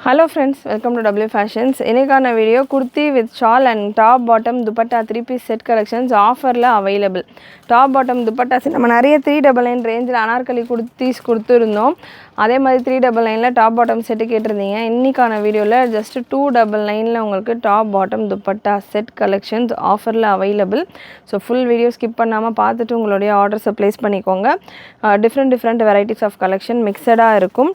Hello friends, welcome to W Fashions. இன்னைக்கான video kurti with shawl and top bottom dupatta 3-piece set collections offerல available. Top bottom dupattas நம்ம நிறைய 399 ரேஞ்சில் Anarkali kurtis கொடுத்துருந்தோம். அதே மாதிரி 399ல top bottom set கேட்டிருந்தீங்க. இன்னைக்கான வீடியோல just 299ல உங்களுக்கு top bottom dupatta set collections ஆஃபர்ல available. So full video skip பண்ணாம பார்த்துட்டு உங்களுடைய ஆர்டர்ஸை place பண்ணிக்கோங்க. different varieties of collection mixed-ஆ இருக்கும்.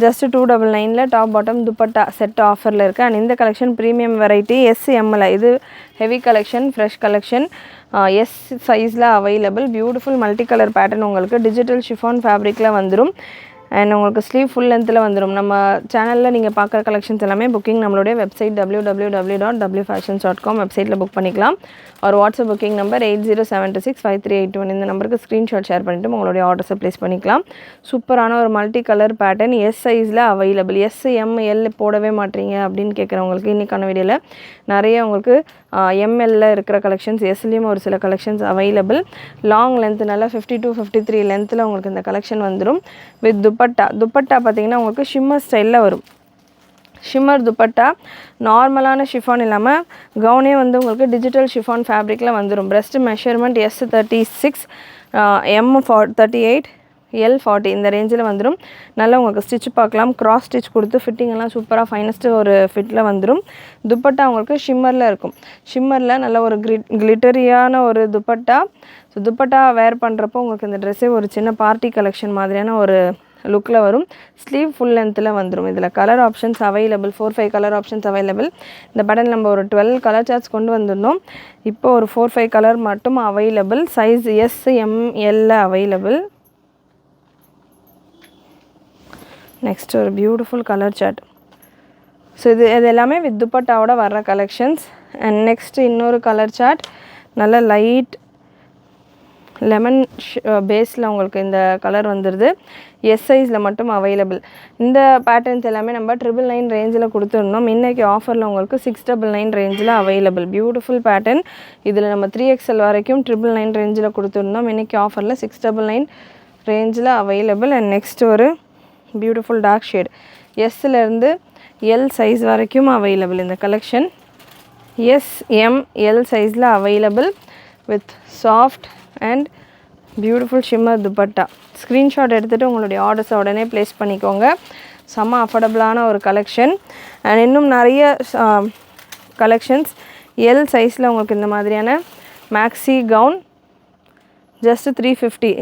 Just 299ல டாப் பாட்டம் dupatta செட் ஆஃபர்ல இருக்கு. and இந்த கலெக்ஷன் பிரீமியம் வெரைட்டி SMல இது heavy collection fresh collection S சைஸ்ல available beautiful multi colour pattern உங்களுக்கு டிஜிட்டல் ஷிஃபான் ஃபேப்ரிக்ல வந்துரும். and உங்களுக்கு ஸ்லீவ் ஃபுல் லென்த்தில் வந்துடும். நம்ம சேனலில் நீங்கள் பார்க்குற கலெக்ஷன்ஸ் எல்லாமே புக்கிங் நம்மளுடைய வெப்சைட் www.wfashions.com வெப்சைட்டில் புக் பண்ணிக்கலாம். ஒரு வாட்ஸ்அப் புக்கிங் நம்பர் 8072653821 இந்த நம்பருக்கு ஸ்க்ரீன்ஷாட் ஷேர் பண்ணிவிட்டு உங்களுடைய ஆர்டர்ஸை ப்ளேஸ் பண்ணிக்கலாம். சூப்பரான ஒரு மல்டி கலர் பேட்டர்ன் எஸ் சைஸில் அவைலபிள். எல் போடவே மாட்டீங்க அப்படின்னு கேட்குறவங்களுக்கு இன்றைக்கான வீடியோவில் நிறைய உங்களுக்கு எம்எல்ல இருக்கிற கலெக்ஷன்ஸ் எஸ்லேயும் ஒரு சில கலெக்ஷன்ஸ் அவைலபிள். லாங் லென்த்னால 52 53 லென்த்தில் உங்களுக்கு இந்த கலெக்ஷன் வந்துடும். வித் துப்பட்டா பார்த்தீங்கன்னா உங்களுக்கு ஷிம்மர் ஸ்டைலில் வரும். ஷிம்மர் துப்பட்டா நார்மலான ஷிஃபான் இல்லாமல் கவுனே வந்து உங்களுக்கு டிஜிட்டல் ஷிஃபான் ஃபேப்ரிக்கில் வந்துடும். Breast measurement S36 M38 L40 இந்த ரேஞ்சில் வந்துடும். நல்லா உங்களுக்கு ஸ்டிச் பார்க்கலாம். கிராஸ் ஸ்டிச் கொடுத்து ஃபிட்டிங் எல்லாம் சூப்பராக ஃபைனஸ்ட்டு ஒரு ஃபிட்டில் வந்துடும். துப்பட்டா உங்களுக்கு ஷிம்மரில் இருக்கும். ஷிம்மரில் நல்ல ஒரு கிளிட்டரியான ஒரு துப்பட்டா. ஸோ துப்பட்டா வேர் பண்ணுறப்போ உங்களுக்கு இந்த ட்ரெஸ்ஸே ஒரு சின்ன பார்ட்டி கலெக்ஷன் மாதிரியான ஒரு லுக்கில் வரும். ஸ்லீவ் ஃபுல் லென்த்தில் வந்துடும். இதில் colour options available 4-5 colour options available. இந்த பட்டன் நம்ம ஒரு 12 கலர் சார்ட்ஸ் கொண்டு வந்துருந்தோம். இப்போ ஒரு 4-5 கலர் மட்டும் available. Size SML available. Next ஒரு பியூட்டிஃபுல் கலர் சார்ட். ஸோ இது எல்லாமே வித் துப்பட்டாவோட வர்ற கலெக்ஷன்ஸ். அண்ட் நெக்ஸ்ட் இன்னொரு கலர் சார்ட் நல்ல லைட் லெமன் பேஸில் உங்களுக்கு இந்த கலர் வந்துடுது. எஸ் சைஸில் மட்டும் அவைலபிள். இந்த பேட்டர்ன்ஸ் எல்லாமே நம்ம 999 ரேஞ்சில் கொடுத்துருந்தோம். இன்றைக்கி ஆஃபரில் உங்களுக்கு 699 ரேஞ்சில் அவைலபிள். Beautiful pattern. இதில் நம்ம 3XL வரைக்கும் 999 ரேஞ்சில் கொடுத்துருந்தோம். இன்றைக்கி ஆஃபரில் 699 ரேஞ்சில் அவைலபிள். அண்ட் நெக்ஸ்ட் ஒரு பியூட்டிஃபுல் டார்க் ஷேட் எஸ்லேருந்து எல் சைஸ் வரைக்கும் அவைலபிள். இந்த கலெக்ஷன் SML சைஸில் available with soft and beautiful shimmer dupatta. Screenshot எடுத்துகிட்டு உங்களுடைய ஆர்டர்ஸை உடனே ப்ளேஸ் பண்ணிக்கோங்க. செம்ம அஃபோர்டபுளான ஒரு கலெக்ஷன். அண்ட் இன்னும் நிறைய கலெக்ஷன்ஸ் எல் சைஸில் உங்களுக்கு இந்த மாதிரியான மேக்ஸி கவுன் ஜஸ்ட் 350.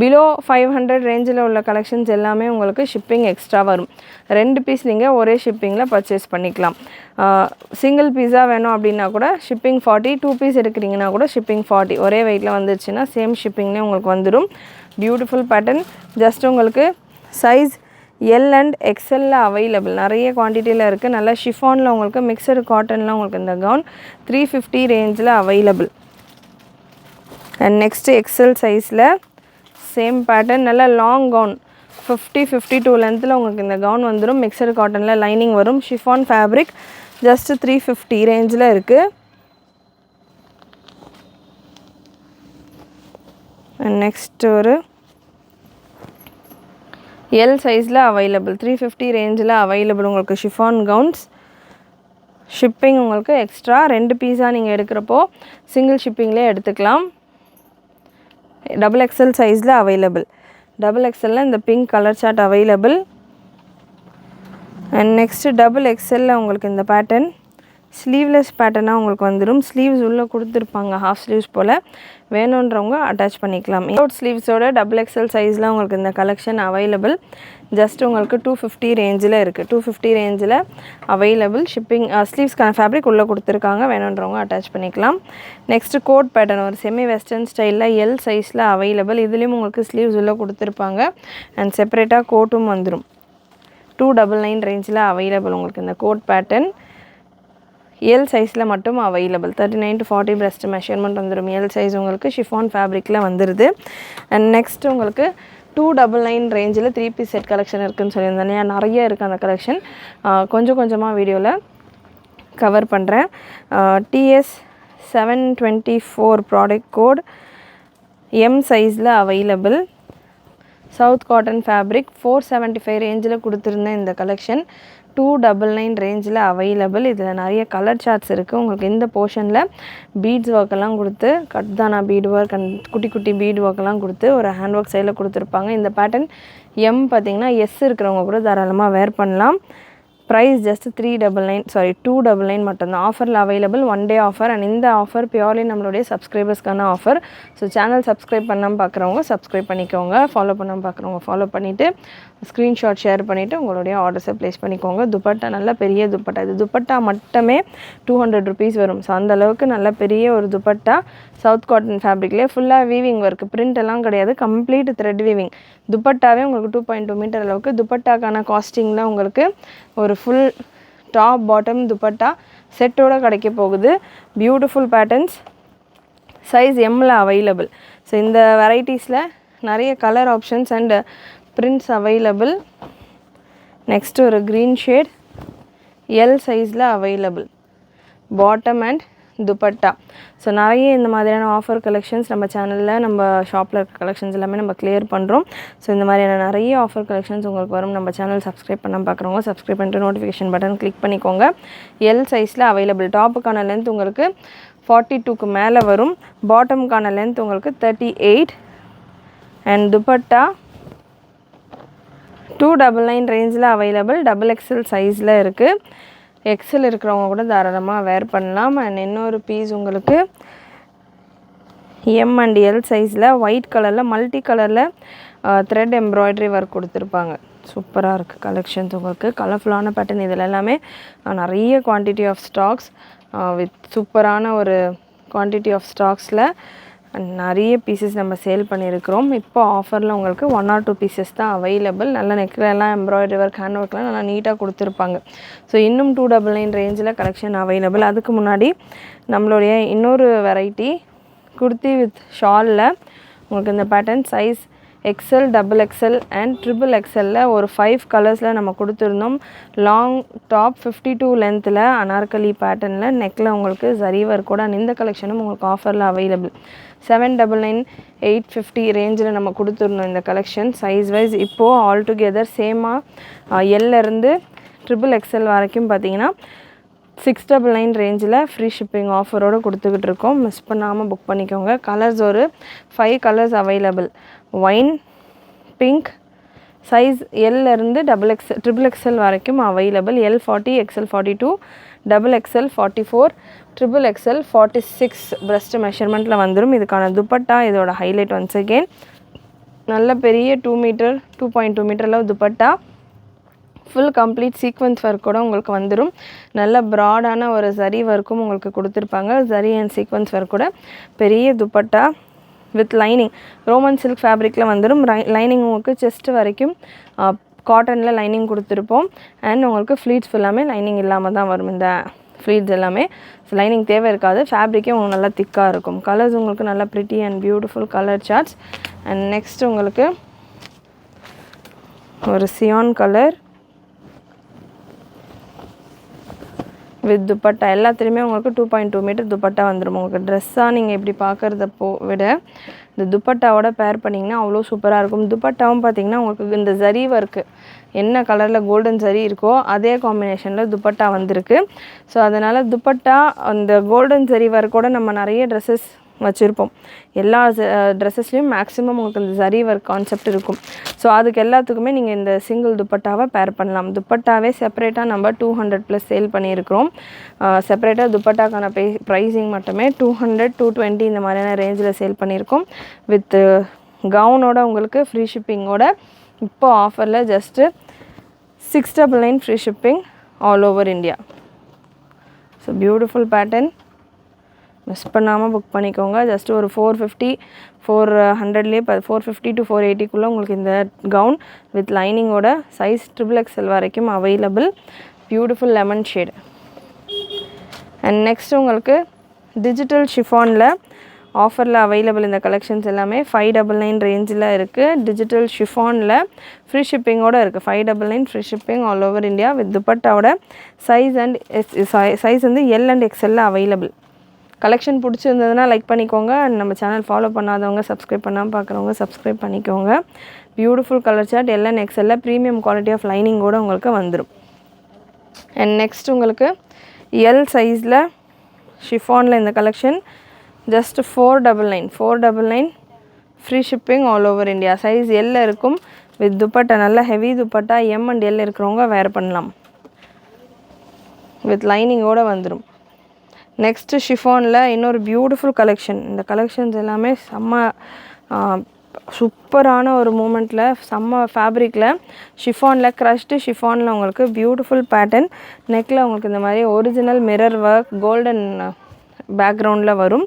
பிலோ 500 ரேஞ்சில் உள்ள கலெக்ஷன்ஸ் எல்லாமே உங்களுக்கு ஷிப்பிங் எக்ஸ்ட்ரா வரும். 2 பீஸ் நீங்கள் ஒரே ஷிப்பிங்கில் பர்ச்சேஸ் பண்ணிக்கலாம். சிங்கிள் பீஸாக வேணும் அப்படின்னா கூட ஷிப்பிங் 40. 2 பீஸ் எடுக்கிறீங்கன்னா கூட ஷிப்பிங் 40. ஒரே வெயிட்டில் வந்துருச்சுன்னா சேம் ஷிப்பிங்லேயே உங்களுக்கு வந்துடும். Beautiful pattern. ஜஸ்ட் உங்களுக்கு சைஸ் எல் அண்ட் எக்ஸ்எல்ல அவைலபிள். நிறைய குவான்டிட்டியில் இருக்குது. நல்லா ஷிஃபானில் உங்களுக்கு மிக்சடு காட்டனில் உங்களுக்கு இந்த கவுன் 350 ரேஞ்சில் அவைலபிள். அண்ட் நெக்ஸ்ட்டு எக்ஸ்எல் சைஸில் சேம் பேட்டர்ன் நல்ல லாங் கவுன் 50-52 லென்த்தில் உங்களுக்கு இந்த கவுன் வந்துடும். மிக்சடு காட்டனில் லைனிங் வரும். ஷிஃபான் ஃபேப்ரிக் ஜஸ்ட் 350 ரேஞ்சில் இருக்குது. நெக்ஸ்ட் ஒரு எல் சைஸில் அவைலபிள். 350 ரேஞ்சில் அவைலபிள் உங்களுக்கு ஷிஃபான் கவுன்ஸ். ஷிப்பிங் உங்களுக்கு எக்ஸ்ட்ரா 2 பீஸாக நீங்கள் எடுக்கிறப்போ சிங்கிள் ஷிப்பிங்லேயே எடுத்துக்கலாம். XXL சைஸில் அவைலபிள். XXL இந்த pink colour chart available. And next XXL உங்களுக்கு இந்த பேட்டர்ன் ஸ்லீவ்லெஸ் பேட்டர்னாக உங்களுக்கு வந்துடும். ஸ்லீவ்ஸ் உள்ளே கொடுத்துருப்பாங்க ஹாஃப் ஸ்லீவ்ஸ் போல். வேணுன்றவங்க அட்டாச் பண்ணிக்கலாம். வித்தவுட் ஸ்லீவ்ஸோட XXL சைஸில் உங்களுக்கு இந்த கலெக்ஷன் அவைலபிள். ஜஸ்ட் உங்களுக்கு 250 ரேஞ்சில் இருக்குது. 250 ரேஞ்சில் அவைலபிள். ஷிப்பிங் ஸ்லீவ்ஸ்க்கான ஃபேப்ரிக் உள்ளே கொடுத்துருக்காங்க. வேணுன்றவங்க அட்டாச் பண்ணிக்கலாம். நெக்ஸ்ட்டு கோட் பேட்டர்ன் ஒரு செமி வெஸ்டர்ன் ஸ்டைலில் எல் சைஸில் அவைலபிள். இதுலேயும் உங்களுக்கு ஸ்லீவ்ஸ் உள்ளே கொடுத்துருப்பாங்க. அண்ட் செப்பரேட்டாக கோட்டும் வந்துடும். 299 ரேஞ்சில் அவைலபிள் உங்களுக்கு இந்த கோட் பேட்டர்ன். எல் சைஸில் மட்டும் அவைலபிள். 39 to 40 பிரஸ்ட் மெஷர்மெண்ட் வந்துடும். எல் சைஸ் உங்களுக்கு ஷிஃபான் ஃபேப்ரிக்கில் வந்துடுது. அண்ட் நெக்ஸ்ட் உங்களுக்கு 299 ரேஞ்சில் 3 பீஸ் செட் கலெக்ஷன் இருக்குதுன்னு சொல்லியிருந்தேன். நிறைய இருக்குது அந்த கலெக்ஷன். கொஞ்சம் கொஞ்சமாக வீடியோவில் கவர் பண்ணுறேன். TS 724 ப்ராடக்ட் கோட் M சைஸில் அவைலபிள். சவுத் காட்டன் ஃபேப்ரிக் 475 ரேஞ்சில் கொடுத்துருந்தேன் இந்த கலெக்ஷன் 299 ரேஞ்சில் அவைலபிள். இதில் நிறைய கலர் சார்ட்ஸ் இருக்குது. உங்களுக்கு இந்த போர்ஷனில் பீட்ஸ் ஒர்க்கெல்லாம் கொடுத்து கட்தானா பீட் ஒர்க் அண்ட் குட்டி குட்டி பீட் ஒர்க்கெல்லாம் கொடுத்து ஒரு ஹேண்ட் ஒர்க் சைடில் கொடுத்துருப்பாங்க. இந்த பேட்டர்ன் எம் பார்த்திங்கன்னா எஸ் இருக்கிறவங்க கூட தாராளமாக வேர் பண்ணலாம். ப்ரைஸ் ஜஸ்ட் 299 மட்டும்தான். ஆஃபரில் அவைலபிள், 1 டே ஆஃபர். அண்ட் இந்த ஆஃபர் பியூர்லி நம்மளுடைய சப்ஸ்கிரைபர்ஸ்க்கான ஆஃபர். ஸோ சேனல் சப்ஸ்கிரைப் பண்ணாமல் பார்க்குறவங்க சப்ஸ்கிரைப் பண்ணிக்கோங்க, ஃபாலோ பண்ணாமல் பார்க்குறவங்க ஃபாலோ பண்ணிவிட்டு ஸ்க்ரீன்ஷாட் ஷேர் பண்ணிவிட்டு உங்களுடைய ஆர்டர்ஸை ப்ளேஸ் பண்ணிக்கோங்க. துப்பட்டா நல்ல பெரிய துப்பட்டா, இது துப்பட்டா மட்டுமே 200 ருபீஸ் வரும். ஸோ அந்தளவுக்கு நல்ல பெரிய ஒரு துப்பட்டா, சவுத் காட்டன் ஃபேப்ரிக்லேயே ஃபுல்லாக வீவிங் ஒர்க், பிரிண்ட் எல்லாம் கிடையாது, கம்ப்ளீட் த்ரெட் வீவிங். துப்பட்டாவே உங்களுக்கு 2.2 மீட்டர் அளவுக்கு. துப்பட்டாக்கான காஸ்டிங்கில் உங்களுக்கு ஒரு ஃபுல் டாப் பாட்டம் துப்பட்டா செட்டோடு கிடைக்க போகுது. பியூட்டிஃபுல் பேட்டர்ன்ஸ், சைஸ் எம்மில் அவைலபிள். ஸோ இந்த வெரைட்டிஸில் நிறைய colour options and prints available. Next ஒரு க்ரீன் ஷேட் எல் சைஸில் available, bottom and dupatta. So நிறைய இந்த மாதிரியான ஆஃபர் கலெக்ஷன்ஸ் நம்ம சேனலில், நம்ம ஷாப்பில் இருக்க கலெக்ஷன்ஸ் எல்லாமே நம்ம கிளியர் பண்ணுறோம். ஸோ இந்த மாதிரியான நிறைய ஆஃபர் கலெக்ஷன்ஸ் உங்களுக்கு வரும். நம்ம சேனல் சப்ஸ்கிரைப் பண்ண பார்க்குறவங்க சப்ஸ்கிரைப் பண்ணிட்டு நோட்டிஃபிகேஷன் பட்டன் கிளிக் பண்ணிக்கோங்க. எல் சைஸில் அவைலபிள். டாப்புக்கான லென்த் உங்களுக்கு 42க்கு மேலே வரும். பாட்டமுக்கான லென்த் உங்களுக்கு 38. அண்ட் துப்பட்டா 299 ரேஞ்சில் அவைலபிள். XXL சைஸில் இருக்குது. எக்ஸல் இருக்கிறவங்க கூட தாராளமாக வேர் பண்ணலாம். அண்ட் இன்னொரு பீஸ் உங்களுக்கு எம் அண்ட் எல் சைஸில் ஒயிட் கலரில் மல்டி கலரில் த்ரெட் எம்ப்ராய்டரி ஒர்க் கொடுத்துருப்பாங்க. சூப்பராக இருக்குது கலெக்ஷன்ஸ். உங்களுக்கு கலர்ஃபுல்லான பேட்டர்ன். இதில் எல்லாமே நிறைய குவான்டிட்டி ஆஃப் ஸ்டாக்ஸ் வித் சூப்பரான ஒரு குவான்டிட்டி ஆஃப் ஸ்டாக்ஸில் நிறைய பீசஸ் நம்ம சேல் பண்ணியிருக்கிறோம். இப்போ ஆஃபரில் உங்களுக்கு 1 or 2 பீசஸ் தான் அவைலபிள். நல்ல நெக்லெல்லாம் எம்ப்ராய்டரி ஒர்க், ஹேண்ட் ஒர்க்லாம் நல்லா நீட்டாக கொடுத்துருப்பாங்க. ஸோ இன்னும் 299 ரேஞ்சில் கலெக்ஷன் அவைலபிள். அதுக்கு முன்னாடி நம்மளுடைய இன்னொரு வெரைட்டி குர்த்தி வித் ஷாலில் உங்களுக்கு இந்த pattern size XL, XXL and XXXL ஒரு 5 கலர்ஸில் நம்ம கொடுத்துருந்தோம். லாங் டாப் 52 லென்த்தில் அனார்கலி பேட்டர்னில் நெக்கில் உங்களுக்கு ஜரி ஒர்க்கோட இந்த கலெக்ஷனும் உங்களுக்கு ஆஃபரில் அவைலபிள். 799, 850 ரேஞ்சில் நம்ம கொடுத்துருந்தோம் இந்த கலெக்ஷன். சைஸ் வைஸ் இப்போது ஆல் டுகெதர் சேமாக எல்லேருந்து XXL வரைக்கும் பார்த்தீங்கன்னா 699 ரேஞ்சில் ஃப்ரீ ஷிப்பிங் ஆஃபரோடு கொடுத்துக்கிட்டு இருக்கோம். மிஸ் பண்ணாமல் புக் பண்ணிக்கோங்க. கலர்ஸ் ஒரு 5 colours available. Wine, pink, size எல்லேருந்து XXL வரைக்கும் available. L40, XL42, XXL 44, XXL 46 breast மெஷர்மெண்ட்டில் வந்துடும். இதுக்கான துப்பட்டா இதோட ஹைலைட். ஒன்ஸ் அகெயின் நல்ல பெரிய 2.2 மீட்டரில் துப்பட்டா, ஃபுல் கம்ப்ளீட் சீக்வன்ஸ் ஒர்க்கோட உங்களுக்கு வந்துடும். நல்ல ப்ராடான ஒரு ஜரி ஒர்க்கும் உங்களுக்கு கொடுத்துருப்பாங்க. ஜரி அண்ட் சீக்வன்ஸ் ஒர்க்கோட பெரிய dupatta with lining, Roman silk ஃபேப்ரிக்கில் வந்துடும். லைனிங் உங்களுக்கு செஸ்ட் வரைக்கும் காட்டனில் லைனிங் கொடுத்துருப்போம். அண்ட் உங்களுக்கு ஃப்ளீட்ஸ் ஃபுல்லாமே லைனிங் இல்லாமல் தான் வரும். இந்த ஃப்ளீட்ஸ் எல்லாமே லைனிங் தேவை இருக்காது. ஃபேப்ரிக்கே உங்களுக்கு நல்லா திக்காக இருக்கும். கலர்ஸ் உங்களுக்கு நல்லா pretty and beautiful colour charts. And next உங்களுக்கு ஒரு சியான் கலர் வித் துப்பட்டா. எல்லாத்துலேயுமே உங்களுக்கு 2.2 மீட்டர் துப்பட்டா வந்துடும். உங்களுக்கு ட்ரெஸ்ஸாக நீங்கள் இப்படி பார்க்குறத விட இந்த துப்பட்டாவோட பேர் பண்ணிங்கன்னா அவ்வளோ சூப்பராக இருக்கும். துப்பட்டாவும் பார்த்திங்கன்னா உங்களுக்கு இந்த ஜரி ஒர்க்கு என்ன கலரில் கோல்டன் ஜரி இருக்கோ அதே காம்பினேஷனில் துப்பட்டா வந்திருக்கு. ஸோ அதனால் துப்பட்டா அந்த கோல்டன் ஜரி ஒர்க்கோட நம்ம நிறைய ட்ரெஸ்ஸஸ் வச்சுருப்போம். எல்லா ட்ரெஸ்ஸஸ்லேயும் மேக்ஸிமம் உங்களுக்கு இந்த ஜரி ஒர்க் கான்செப்ட் இருக்கும். ஸோ அதுக்கு எல்லாத்துக்குமே நீங்கள் இந்த சிங்கிள் துப்பட்டாவை பேர் பண்ணலாம். துப்பட்டாவே செப்பரேட்டாக நம்ம 200+ சேல் பண்ணியிருக்கிறோம். செப்பரேட்டாக துப்பட்டாக்கான ப்ரைஸிங் மட்டுமே 200, 220 இந்த மாதிரியான ரேஞ்சில் சேல் பண்ணியிருக்கோம். வித் கவுனோட உங்களுக்கு ஃப்ரீ ஷிப்பிங்கோட இப்போ ஆஃபரில் just 699 free shipping all over India. So beautiful pattern, miss பண்ணாமல் புக் பண்ணிக்கோங்க. ஜஸ்ட் ஒரு 450, 400லேயே 450 to 480க்குள்ளே உங்களுக்கு இந்த கவுன் வித் லைனிங்கோட சைஸ் XXL வரைக்கும் available. Beautiful lemon shade. And next உங்களுக்கு டிஜிட்டல் ஷிஃபானில் ஆஃபரில் அவைலபிள். இந்த கலெக்ஷன்ஸ் எல்லாமே 599 ரேஞ்சில் இருக்குது. டிஜிட்டல் ஷிஃபானில் ஃப்ரீ ஷிப்பிங்கோடு இருக்குது. 599 free shipping all over India with துப்பட்டாவோட சைஸ் வந்து L and XL available. Collection பிடிச்சிருந்ததுன்னா லைக் பண்ணிக்கோங்க. அண்ட் நம்ம சேனல் ஃபாலோ பண்ணாதவங்க சப்ஸ்கிரைப் பண்ணாமல் பார்க்குறவங்க சப்ஸ்கிரைப் பண்ணிக்கோங்க. பியூட்டிஃபுல் கலர் சார்ட் எல்லாம் எக்ஸலில் ப்ரீமியம் குவாலிட்டி ஆஃப் லைனிங் கூட உங்களுக்கு வந்துடும். அண்ட் நெக்ஸ்ட் உங்களுக்கு எல் சைஸில் ஷிஃபானில் இந்த collection just 499 free shipping all over India. Size எல்ல இருக்கும் வித் துப்பட்டா, நல்ல heavy dupatta. M and L இருக்கிறவங்க வேர் பண்ணலாம், வித் லைனிங்கோடு வந்துடும். நெக்ஸ்ட்டு ஷிஃபானில் இன்னொரு பியூட்டிஃபுல் கலெக்ஷன். இந்த கலெக்ஷன்ஸ் எல்லாமே செம்ம சூப்பரான ஒரு மூமெண்ட்டில், செம்ம ஃபேப்ரிக்கில், ஷிஃபானில், க்ரஷ்டு ஷிஃபானில் உங்களுக்கு பியூட்டிஃபுல் பேட்டர்ன். நெக்கில் உங்களுக்கு இந்த மாதிரி ஒரிஜினல் மிரர் ஒர்க் கோல்டன் பேக்ரவுண்டில் வரும்.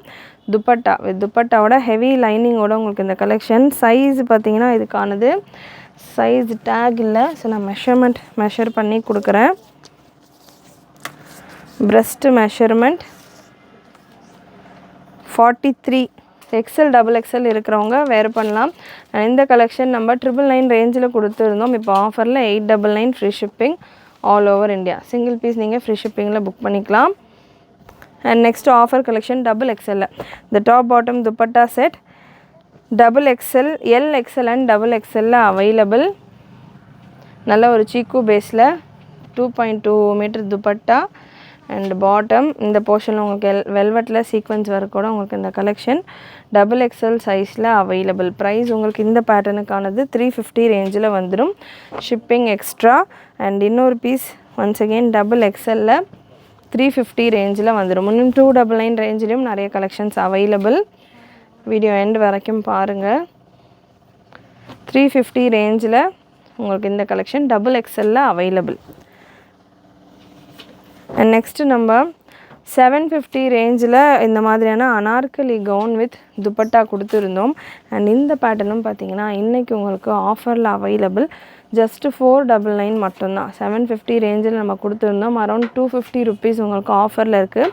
துப்பட்டா வித் துப்பட்டாவோட ஹெவி லைனிங்கோட உங்களுக்கு இந்த கலெக்ஷன். சைஸ் பார்த்திங்கன்னா இதுக்கானது சைஸ் டேக் இல்லை. ஸோ நான் மெஷர் பண்ணி கொடுக்குறேன். Breast measurement 43 XL double XL இருக்கிறவங்க வேர் பண்ணலாம். இந்த கலெக்ஷன் நம்ம 999 ரேஞ்சில் கொடுத்துருந்தோம். இப்போ ஆஃபரில் 899 free shipping all over India. Single piece நீங்கள் ஃப்ரீ ஷிப்பிங்கில் புக் பண்ணிக்கலாம். And next offer collection double எக்ஸலில் இந்த top bottom dupatta set double XL, L XL and double எக்ஸலில் அவைலபிள். நல்ல ஒரு சீக்கு பேஸில் 2.2 மீட்டர் துப்பட்டா அண்ட் பாட்டம். இந்த போர்ஷனில் உங்களுக்கு வெல்வெட்டில் சீக்வன்ஸ் ஒர்க் கூட உங்களுக்கு இந்த கலெக்ஷன் டபுள் எக்ஸல் சைஸில் அவைலபிள். ப்ரைஸ் உங்களுக்கு இந்த பேட்டர்னுக்கானது 350 ரேஞ்சில் வந்துடும், ஷிப்பிங் எக்ஸ்ட்ரா. அண்ட் இன்னொரு பீஸ் ஒன்ஸ் அகெயின் டபுள் எக்ஸலில் 350 ரேஞ்சில் வந்துடும். இன்னும் 299 ரேஞ்சிலையும் நிறைய கலெக்ஷன்ஸ் அவைலபிள். வீடியோ எண்ட் வரைக்கும் பாருங்கள். 350 ரேஞ்சில் உங்களுக்கு இந்த கலெக்ஷன் டபுள் எக்ஸலில் அவைலபிள். அண்ட் நெக்ஸ்ட்டு நம்ம 750 ரேஞ்சில் இந்த மாதிரியான அனார்கலி கவுன் வித் துப்பட்டா கொடுத்துருந்தோம். அண்ட் இந்த பேட்டர்னும் பார்த்திங்கன்னா இன்றைக்கி உங்களுக்கு ஆஃபரில் அவைலபிள். ஜஸ்ட்டு 499 மட்டும்தான். 750 ரேஞ்சில் நம்ம கொடுத்துருந்தோம். அரௌண்ட் 250 ருபீஸ் உங்களுக்கு ஆஃபரில் இருக்குது.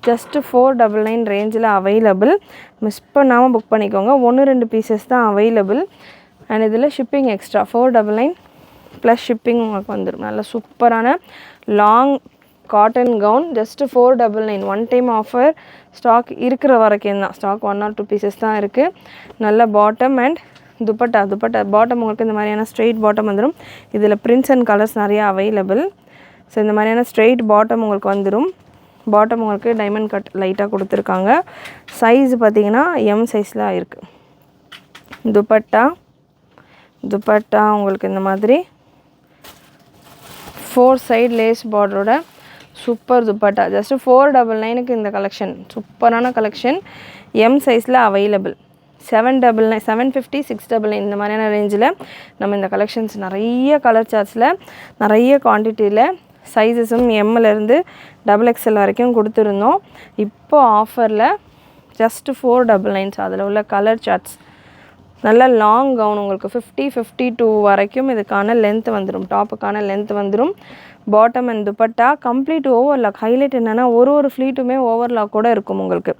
ஜஸ்ட்டு 499 ரேஞ்சில் அவைலபிள். மிஸ் பண்ணாமல் புக் பண்ணிக்கோங்க. 1-2 பீசஸ் தான் அவைலபிள். அண்ட் இதில் ஷிப்பிங் எக்ஸ்ட்ரா 499 ப்ளஸ் ஷிப்பிங் உங்களுக்கு வந்துடும். நல்ல சூப்பரான long cotton gown just 499. One time offer, stock இருக்கிற வரைக்கும் தான். ஸ்டாக் 1 or 2 பீசஸ் தான் இருக்குது. நல்ல பாட்டம் அண்ட் துப்பட்டா பாட்டம் உங்களுக்கு இந்த மாதிரியான ஸ்ட்ரெயிட் பாட்டம் வந்துடும். இதில் பிரிண்ட்ஸ் அண்ட் கலர்ஸ் நிறையா அவைலபிள். ஸோ இந்த மாதிரியான ஸ்ட்ரெயிட் பாட்டம் உங்களுக்கு வந்துடும். பாட்டம் உங்களுக்கு டைமண்ட் கட் லைட்டாக கொடுத்துருக்காங்க. சைஸ் பார்த்திங்கன்னா எம் சைஸில் இருக்குது. துப்பட்டா உங்களுக்கு இந்த மாதிரி 4 சைடு லேஸ் பார்டரோட சூப்பர் துப்பட்டா. ஜஸ்ட்டு 499க்கு இந்த கலெக்ஷன் சூப்பரான கலெக்ஷன். எம் சைஸில் அவைலபிள். 799, 750, 699 இந்த மாதிரியான ரேஞ்சில் நம்ம இந்த கலெக்ஷன்ஸ் நிறைய கலர் சார்ட்ஸில் நிறைய குவான்டிட்டியில் சைஸஸும் எம்மிலேருந்து டபுள் எக்ஸல் வரைக்கும் கொடுத்துருந்தோம். இப்போ ஆஃபரில் ஜஸ்ட்டு 499. அதில் உள்ள கலர் சார்ட்ஸ் நல்ல லாங் கவுன் உங்களுக்கு 50-52 வரைக்கும் இதுக்கான லென்த் வந்துடும். டாப்புக்கான லென்த் வந்துடும். Bottom and dupatta complete overlock. Highlight என்னென்னா ஒரு ஃப்ளீட்டுமே ஓவர்லாக் கூட இருக்கும் உங்களுக்கு.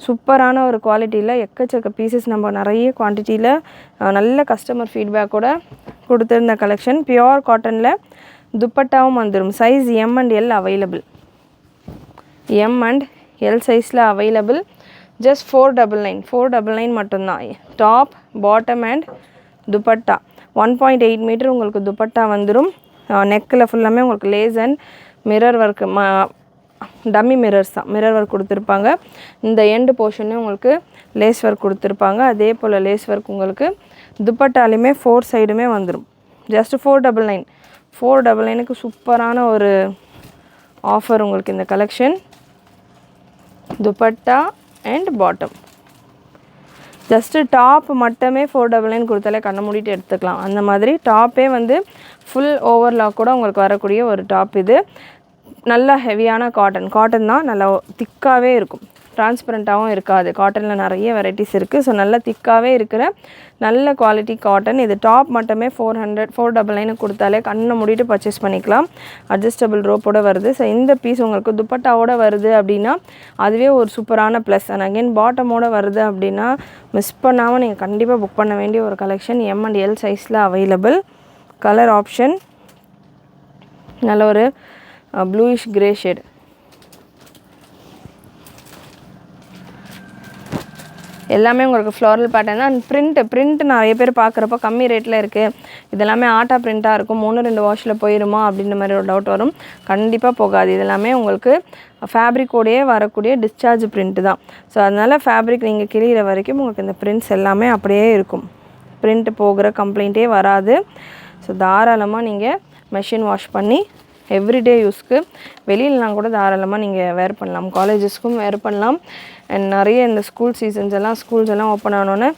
சூப்பரான ஒரு குவாலிட்டியில் எக்கச்சக்க பீசஸ் நம்ம நிறைய குவான்டிட்டியில் நல்ல கஸ்டமர் ஃபீட்பேக்கோட கொடுத்துருந்த கலெக்ஷன். பியோர் காட்டனில் துப்பட்டாவும் வந்துடும். Size M and L available. M and L சைஸில் அவைலபிள். ஜஸ்ட் 499 மட்டும்தான். Top bottom and dupatta 1.8 metre உங்களுக்கு துப்பட்டா வந்துடும். நெக்கில் ஃபுல்லாமே உங்களுக்கு lace and mirror work, dummy mirrors தான், மிரர் ஒர்க் கொடுத்துருப்பாங்க. இந்த எண்டு போர்ஷனே உங்களுக்கு லேஸ் ஒர்க் கொடுத்துருப்பாங்க. அதே போல் லேஸ் ஒர்க் உங்களுக்கு துப்பட்டாலையுமே 4 சைடுமே வந்துடும். ஜஸ்ட்டு 499க்கு சூப்பரான ஒரு ஆஃபர் உங்களுக்கு இந்த collection. Dupatta and bottom just top மட்டுமே 499 கொடுத்தாலே கண்ணை மூடிட்டு எடுத்துக்கலாம். அந்த மாதிரி டாப்பே வந்து ஃபுல் ஓவர்லாக் கூட உங்களுக்கு வரக்கூடிய ஒரு டாப். இது நல்லா ஹெவியான காட்டன் தான். நல்லா திக்காகவே இருக்கும், டிரான்ஸ்பரண்ட்டாகவும் இருக்காது. காட்டனில் நிறைய வெரைட்டிஸ் இருக்குது. ஸோ நல்லா திக்காகவே இருக்கிற நல்ல குவாலிட்டி காட்டன். இது டாப் மட்டுமே 499 கொடுத்தாலே கண்ணை மூடிட்டு பர்ச்சேஸ் பண்ணிக்கலாம். அட்ஜஸ்டபிள் ரோப்போடு வருது. ஸோ இந்த பீஸ் உங்களுக்கு துப்பட்டாவோட வருது அப்படின்னா அதுவே ஒரு சூப்பரான ப்ளஸ். அண்ட் அகெயின் பாட்டமோடு வருது அப்படின்னா மிஸ் பண்ணாமல் நீங்கள் கண்டிப்பாக புக் பண்ண வேண்டிய ஒரு கலெக்ஷன். எம் அண்ட் எல் சைஸில் அவைலபிள். கலர் ஆப்ஷன் நல்ல ஒரு ப்ளூயிஷ் கிரே ஷேட். எல்லாமே உங்களுக்கு ஃப்ளோரல் பேட்டர்ன் தான். அண்ட் பிரிண்ட் நிறைய பேர் பார்க்குறப்ப கம்மி ரேட்டில் இருக்குது, இதெல்லாமே ஆட்டா பிரிண்ட்டாக இருக்கும், 3-2 வாஷில் போயிடுமா அப்படின்ற மாதிரி ஒரு டவுட் வரும். கண்டிப்பாக போகாது. இதெல்லாமே உங்களுக்கு ஃபேப்ரிக்கோடையே வரக்கூடிய டிஸ்சார்ஜ் பிரிண்ட் தான். ஸோ அதனால் ஃபேப்ரிக் நீங்கள் கிழிகிற வரைக்கும் உங்களுக்கு இந்த பிரிண்ட்ஸ் எல்லாமே அப்படியே இருக்கும், பிரிண்ட் போகிற கம்ப்ளைண்ட்டே வராது. ஸோ தாராளமாக நீங்கள் மெஷின் வாஷ் பண்ணி எவ்ரிடே யூஸ்க்கு வெளியிலலாம் கூட தாராளமாக நீங்கள் வேர் பண்ணலாம், காலேஜஸ்க்கும் வேர் பண்ணலாம். அண்ட் நிறைய இந்த ஸ்கூல்ஸ் எல்லாம் ஓப்பன் ஆனோன்னே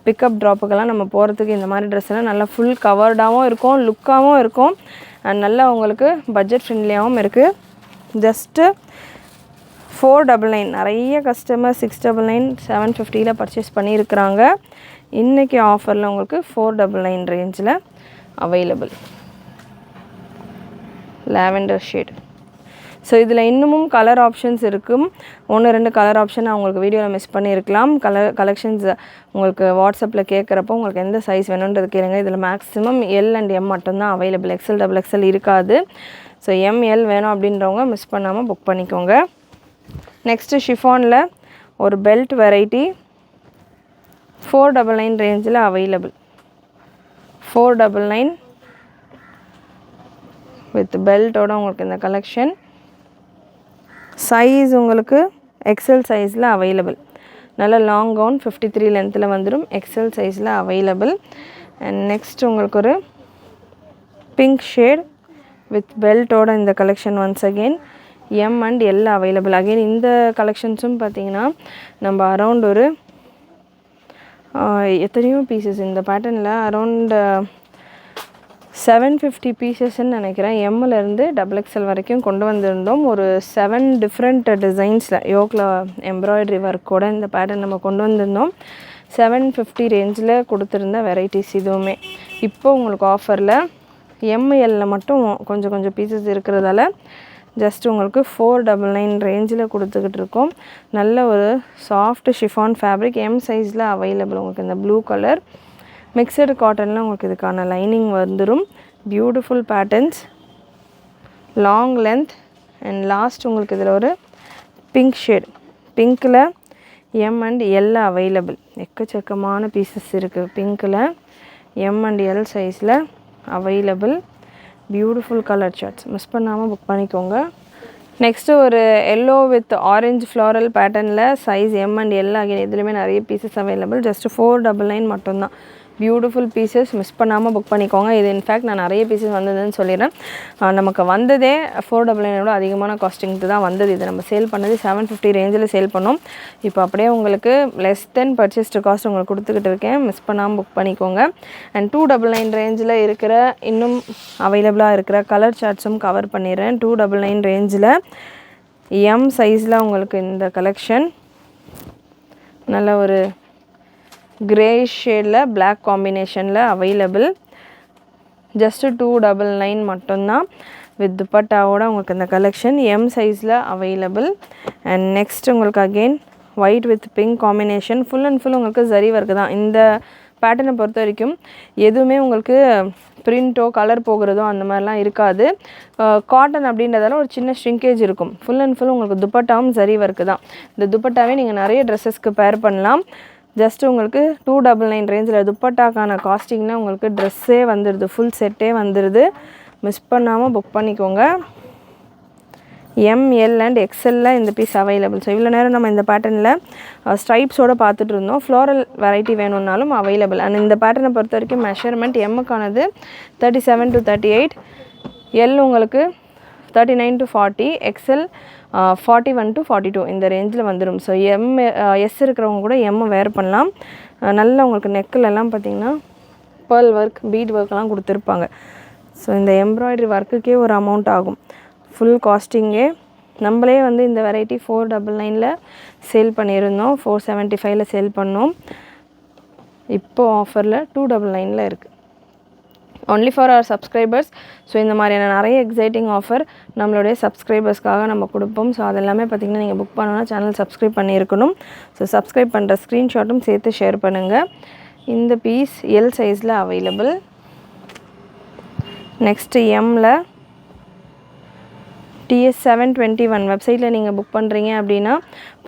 பிக்கப் ட்ராப்புக்கெல்லாம் நம்ம போகிறதுக்கு இந்த மாதிரி ட்ரெஸ் எல்லாம் நல்லா ஃபுல் கவர்டாகவும் இருக்கும், லுக்காகவும் இருக்கும், அண்ட் நல்லா உங்களுக்கு பட்ஜெட் ஃப்ரெண்ட்லியாகவும் இருக்குது. ஜஸ்ட்டு 499. நிறைய கஸ்டமர் 699, 750 பர்ச்சேஸ் பண்ணியிருக்கிறாங்க. இன்றைக்கி ஆஃபரில் உங்களுக்கு 499 ரேஞ்சில் அவைலபிள் லாவெண்டர் ஷேட். ஸோ இதில் இன்னமும் கலர் ஆப்ஷன்ஸ் இருக்கும். 1-2 கலர் ஆப்ஷன் நான் உங்களுக்கு வீடியோவில் மிஸ் பண்ணியிருக்கலாம். கலெக்ஷன்ஸ் உங்களுக்கு வாட்ஸ்அப்பில் கேட்குறப்போ உங்களுக்கு எந்த சைஸ் வேணுன்றது கேளுங்க. இதில் மேக்ஸிமம் எல் அண்ட் எம் மட்டும்தான் அவைலபிள், எக்ஸல் XXL இருக்காது. ஸோ ML வேணும் அப்படின்றவங்க மிஸ் பண்ணாமல் புக் பண்ணிக்கோங்க. நெக்ஸ்ட்டு ஷிஃபானில் ஒரு பெல்ட் வெரைட்டி 499 ரேஞ்சில் அவைலபிள். 499 வித் பெல்ட்டோட உங்களுக்கு இந்த கலெக்ஷன். சைஸ் உங்களுக்கு எக்ஸல் சைஸில் அவைலபிள். நல்ல லாங் கவுன் 53 லென்த்தில் வந்துடும், எக்ஸல் சைஸில் அவைலபிள். அண்ட் நெக்ஸ்ட் உங்களுக்கு ஒரு பிங்க் ஷேட் வித் பெல்ட்டோட இந்த collection once again M and L available. Again இந்த கலெக்ஷன்ஸும் பார்த்திங்கன்னா நம்ம அரவுண்ட் ஒரு எத்தனையோ பீசஸ் இந்த பேட்டர்னில் அரவுண்ட் 750 பீசஸ்ன்னு நினைக்கிறேன். எம்மிலேருந்து XXL வரைக்கும் கொண்டு வந்திருந்தோம். ஒரு 7 டிஃப்ரெண்ட் டிசைன்ஸில் யோக்கில் எம்ப்ராய்டரி ஒர்க்கோட இந்த பேட்டர்ன் நம்ம கொண்டு வந்திருந்தோம். 750 ரேஞ்சில் கொடுத்துருந்த வெரைட்டிஸ் இதுவுமே. இப்போ உங்களுக்கு ஆஃபரில் ML மட்டும் கொஞ்சம் பீசஸ் இருக்கிறதால ஜஸ்ட் உங்களுக்கு 499 ரேஞ்சில் கொடுத்துக்கிட்டு இருக்கோம். நல்ல ஒரு சாஃப்ட் ஷிஃபான் ஃபேப்ரிக், எம் சைஸில் அவைலபிள். உங்களுக்கு இந்த ப்ளூ கலர் மிக்சடு காட்டனில் உங்களுக்கு இதுக்கான லைனிங் வந்துடும். Beautiful patterns, long length. And last உங்களுக்கு இதில் ஒரு பிங்க் ஷேட், பிங்க்கில் எம் அண்ட் எல் அவைலபிள். எக்கச்சக்கமான பீசஸ் இருக்குது பிங்க்கில், எம் அண்ட் எல் சைஸில் available. Beautiful colour charts, miss பண்ணாமல் புக் பண்ணிக்கோங்க. நெக்ஸ்ட்டு ஒரு எல்லோ வித் ஆரஞ்சு ஃப்ளாரல் பேட்டர்னில் சைஸ் எம் அண்ட் எல் ஆகிய இதுலேயுமே நிறைய பீசஸ் அவைலபிள். ஜஸ்ட்டு 499 மட்டும்தான். பியூட்டிஃபுல் பீசஸ், மிஸ் பண்ணாமல் புக் பண்ணிக்கோங்க. இது இன்ஃபேக்ட் நான் நிறைய பீசஸ் வந்ததுன்னு சொல்லிடுறேன். நமக்கு வந்ததே 499 அதிகமான காஸ்டிங்க்கு தான் வந்தது. இது நம்ம சேல் பண்ணது 750 ரேஞ்சில் சேல் பண்ணோம். இப்போ அப்படியே உங்களுக்கு லெஸ் தென் பர்ச்சேஸ்டு காஸ்ட் உங்களுக்கு கொடுத்துக்கிட்டு இருக்கேன், மிஸ் பண்ணாமல் புக் பண்ணிக்கோங்க. அண்ட் 299 ரேஞ்சில் இருக்கிற இன்னும் அவைலபிளாக இருக்கிற கலர் சார்ட்ஸும் கவர் பண்ணிடுறேன். 299 ரேஞ்சில் எம் சைஸில் உங்களுக்கு இந்த கலெக்ஷன் நல்ல ஒரு கிரே ஷேடில் பிளாக் காம்பினேஷனில் அவைலபிள். ஜஸ்ட்டு 299 மட்டும்தான். வித் துப்பட்டாவோட உங்களுக்கு இந்த கலெக்ஷன் எம் சைஸில் அவைலபிள். அண்ட் நெக்ஸ்ட் உங்களுக்கு again white with pink combination, full and full உங்களுக்கு ஜரி ஒர்க்கு தான். இந்த பேட்டர்னை பொறுத்த வரைக்கும் எதுவுமே உங்களுக்கு பிரிண்ட்டோ கலர் போகிறதோ அந்த மாதிரிலாம் இருக்காது. காட்டன் அப்படின்றதால ஒரு சின்ன ஷ்ரிங்கேஜ் இருக்கும். ஃபுல் அண்ட் ஃபுல் உங்களுக்கு துப்பட்டாவும் ஜரி ஒர்க்கு தான். இந்த துப்பட்டாவே நீங்கள் நிறைய ட்ரெஸ்ஸஸ்க்கு பேர் பண்ணலாம். ஜஸ்ட் உங்களுக்கு 299 ரேஞ்சில் துப்பட்டாக்கான காஸ்டிங்னா உங்களுக்கு ட்ரெஸ்ஸே வந்துடுது, ஃபுல் செட்டே வந்துடுது. மிஸ் பண்ணாமல் புக் பண்ணிக்கோங்க. ML அண்ட் XLல இந்த பீஸ் அவைலபிள். ஸோ இவ்வளோ நேரம் நம்ம இந்த பேட்டர்னில் ஸ்ட்ரைப்ஸோடு பார்த்துட்டு இருந்தோம். ஃப்ளோரல் வெரைட்டி வேணும்னாலும் அவைலபிள். அண்ட் இந்த பேட்டர்னை பொறுத்த வரைக்கும் மெஷர்மெண்ட் எம்முக்கானது 37 to 38, எல் உங்களுக்கு 39 to 40, XL 41 to 42 இந்த ரேஞ்சில் வந்துடும். ஸோ எஸ் இருக்கிறவங்க கூட எம் வேர் பண்ணலாம். நல்லா உங்களுக்கு நெக்கிலெல்லாம் பார்த்திங்கன்னா பேர்ல் ஒர்க், பீட் ஒர்க்லாம் கொடுத்துருப்பாங்க. ஸோ இந்த எம்ப்ராய்டரி ஒர்க்குக்கே ஒரு அமௌண்ட் ஆகும். ஃபுல் காஸ்டிங்கே நம்மளே வந்து இந்த வெரைட்டி 499ல் சேல் பண்ணியிருந்தோம், 475ல் சேல் பண்ணோம். இப்போது ஆஃபரில் 299ல் இருக்குது. Only for our subscribers. So இந்த மாதிரியான நிறைய எக்ஸைட்டிங் ஆஃபர் நம்மளுடைய சப்ஸ்கிரைபர்ஸ்க்காக நம்ம கொடுப்போம். ஸோ அதெல்லாமே பார்த்திங்கன்னா நீங்கள் புக் பண்ணணும்னா சேனல் சப்ஸ்கிரைப் பண்ணியிருக்கணும். ஸோ சப்ஸ்கிரைப் பண்ணுற ஸ்க்ரீன்ஷாட்டும் சேர்த்து ஷேர் பண்ணுங்கள். இந்த பீஸ் எல் சைஸில் அவைலபிள். நெக்ஸ்ட்டு எம்மில் TS721 வெப்சைட்டில் நீங்கள் புக் பண்ணுறீங்க அப்படின்னா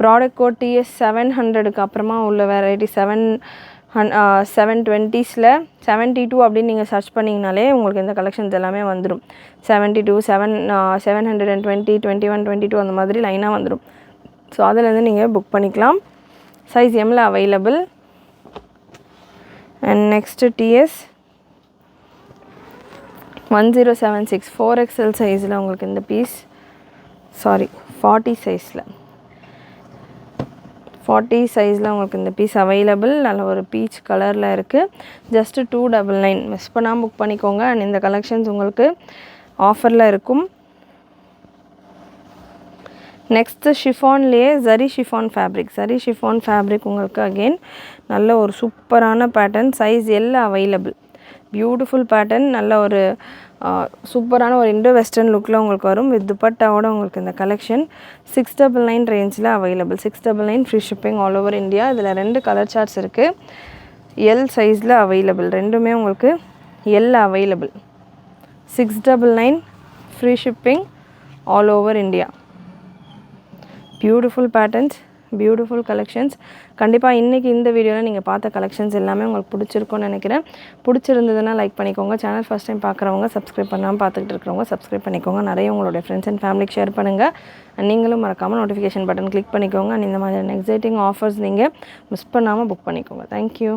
ப்ராடக்ட் கோட் TS700க்கு அப்புறமா உள்ள வெரைட்டி 720ஸில் 72 அப்படின்னு நீங்கள் சர்ச் பண்ணிங்கனாலே உங்களுக்கு இந்த கலெக்ஷன்ஸ் எல்லாமே வந்துடும். 72 720 21 22 அந்த மாதிரி லைனாக வந்துடும். ஸோ அதிலேருந்து நீங்கள் புக் பண்ணிக்கலாம். சைஸ் எம்மில் available. And next TS1076 4XL சைஸில் உங்களுக்கு இந்த பீஸ் 40 சைஸில் 40 சைஸில் உங்களுக்கு இந்த பீஸ் அவைலபிள். நல்ல ஒரு பீச் கலரில் இருக்குது. ஜஸ்ட்டு 299 மிஸ் பண்ணாமல் புக் பண்ணிக்கோங்க. அண்ட் இந்த கலெக்ஷன்ஸ் உங்களுக்கு ஆஃபரில் இருக்கும். நெக்ஸ்ட்டு ஷிஃபான்லேயே ஜரி ஷிஃபான் ஃபேப்ரிக் உங்களுக்கு அகெயின் நல்ல ஒரு சூப்பரான பேட்டர்ன். சைஸ் எல்லாம் அவைலபிள். Beautiful pattern. நல்ல ஒரு சூப்பரான ஒரு இண்டோ வெஸ்டர்ன் லுக்கில் உங்களுக்கு வரும். வித் துப்பட்டாவோட உங்களுக்கு இந்த கலெக்ஷன் 699 ரேஞ்சில் available. 699 free shipping all over India. இதில் 2 கலர் சார்ட்ஸ் இருக்குது. எல் சைஸில் அவைலபிள். ரெண்டுமே உங்களுக்கு L available. 699 free shipping all over India. Beautiful patterns, beautiful collections. கண்டிப்பாக இன்றைக்கி இந்த வீடியோவில் நீங்கள் பார்த்த கலெக்ஷன்ஸ் எல்லாமே உங்களுக்கு பிடிச்சிருக்கும்னு நினைக்கிறேன். பிடிச்சிருந்ததுன்னா லைக் பண்ணிக்கோங்க. சேனல் ஃபஸ்ட் டைம் பார்க்குறவங்க, சப்ஸ்கிரைப் பண்ணாமல் பார்த்துக்கிட்டு இருக்கிறவங்க சப்ஸ்கிரைப் பண்ணிக்கோங்க. நிறைய உங்களுடைய ஃப்ரெண்ட்ஸ் அண்ட் ஃபேமிலிக்கு ஷேர் பண்ணுங்கள். நீங்களும் மறக்காமல் நோட்டிஃபிகேஷன் பட்டன் கிளிக் பண்ணிக்கோங்க. அண்ட் இந்த மாதிரி எக்ஸைட்டிங் ஆஃபர்ஸ் நீங்கள் மிஸ் பண்ணாமல் புக் பண்ணிக்கோங்க. தேங்க்யூ.